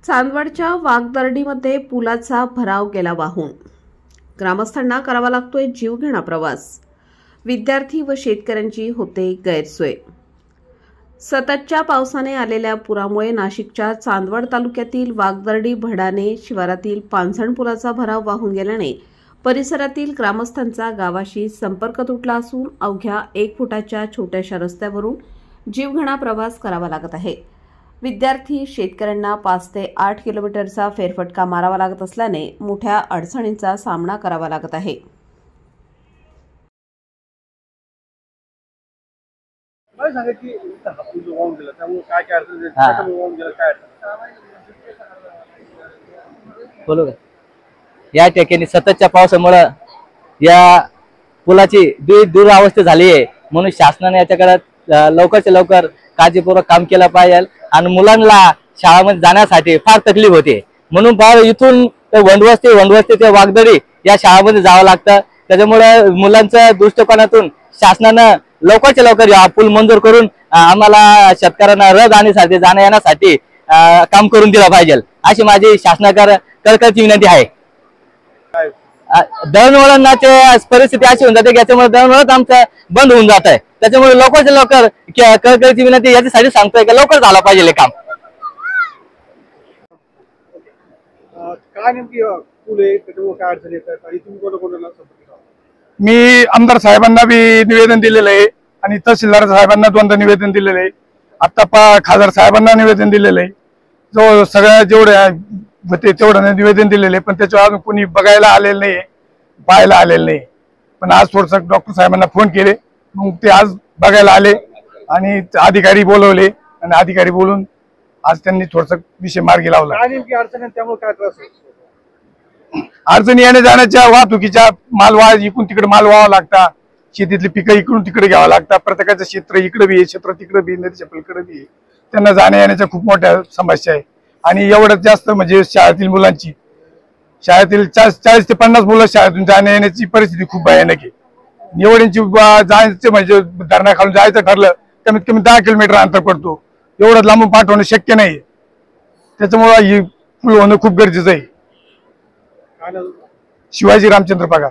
चांदवडच्या वाघदर्डीमध्ये पुलाचा भराव गेला वाहून। ग्रामस्थांना करावा लागतोय जीवघेणा प्रवास। विद्यार्थी व शेतकऱ्यांची होते गैरसोय। सततच्या पावसाने आलेल्या पुरामुळे नाशिकच्या चांदवड तालुक्यातील वाघदर्डी भडाणे शिवारातील पानसण पुलाचा भराव वाहून गेल्याने परिसरातील ग्रामस्थांचा गावाशी संपर्क तुटला असून अवघ्या 1 फुटाच्या छोट्याशा रस्त्यावरून जीवघेणा प्रवास करावा लागत आहे। विद्यार्थी शेतकऱ्यांना 5 ते 8 किलोमीटरचा फेरफटका मारावा लागत असल्याने मोठ्या अडचणींचा सामना करावा लागत आहे। या ठिकाणी सततच्या पावसामुळे या पुलाची दुरावस्था झाली आहे, म्हणून शासनाने याच्याकडे लवकरच्या लवकर काळजीपूर्वक काम केलं पाहिजे। आणि मुलांना शाळेमध्ये जाण्यासाठी फार तकलीफ होते, म्हणून फार इथून वंडवस्ती ते वाघदडी या शाळेमध्ये जावं लागतं। त्याच्यामुळे मुलांच्या दृष्टिकोनातून शासनानं लवकरच्या लवकर हा पूल मंजूर करून आम्हाला शेतकऱ्यांना रहदारीसाठी जाण्या येण्यासाठी काम करून दिलं पाहिजे, अशी माझी शासनाकडे कळकळीची विनंती आहे। दळणवळणाची परिस्थिती अशी होऊन जाते की याच्यामुळे दळणवळण आमचं बंद होऊन जात आहे। त्याच्यामुळे लवकरच्या लवकर कळकळीची विनंती याच्यासाठी सांगतोय की लवकर झालं पाहिजे हे काम। काय नेमकी पूल आहे, त्याच्यामुळे काय अडचण येतात आणि तुम्ही कोणाकोणाला संपर्क केला? मी आमदार साहेबांना बी निवेदन दिलेलं आहे आणि तहसीलदार साहेबांना 2दा निवेदन दिलेलं आहे। आता खासदार साहेबांना निवेदन दिलेलं आहे। जो सगळ्या जेवढ्या होते तेवढं निवेदन दिलेलं आहे, पण त्याच्यावर अजून कोणी बघायला आलेलं नाही, पाहायला आलेलं नाही। पण आज थोडंसं डॉक्टर साहेबांना फोन केले, मग ते आज बघायला आले आणि अधिकारी बोलवले आणि अधिकारी बोलून आज त्यांनी थोडंसं विषय मार्गी लावला। काय नेमकी अडचण आहे, त्यामुळे काय त्रास होतो? अडचणी येण्या जाण्याच्या, वाहतुकीच्या, इकडून तिकडे माल व्हावा लागता, शेतीतली पिकं इकडून तिकडे घ्यावं लागतात, प्रत्येकाचं क्षेत्र इकडे बी आहे, क्षेत्र तिकडे बी, नदीच्या पलीकडे बी आहे, त्यांना जाण्या येण्याच्या खूप मोठ्या समस्या आहे। आणि एवढं जास्त म्हणजे शाळेतील मुलांची, शाळेतील 40 ते 50 मुलं शाळेतून जाण्या येण्याची परिस्थिती खूप भयानक आहे। एवढ्यांची जायचं म्हणजे धरणा खालून जायचं ठरलं कमीत कमी 10 किलोमीटर अंतर पडतो, एवढं लांबून पाठवणं शक्य नाही। त्याच्यामुळे ही पूल होणं खूप गरजेचं आहे। काय नाव? शिवाजी रामचंद्र पगार।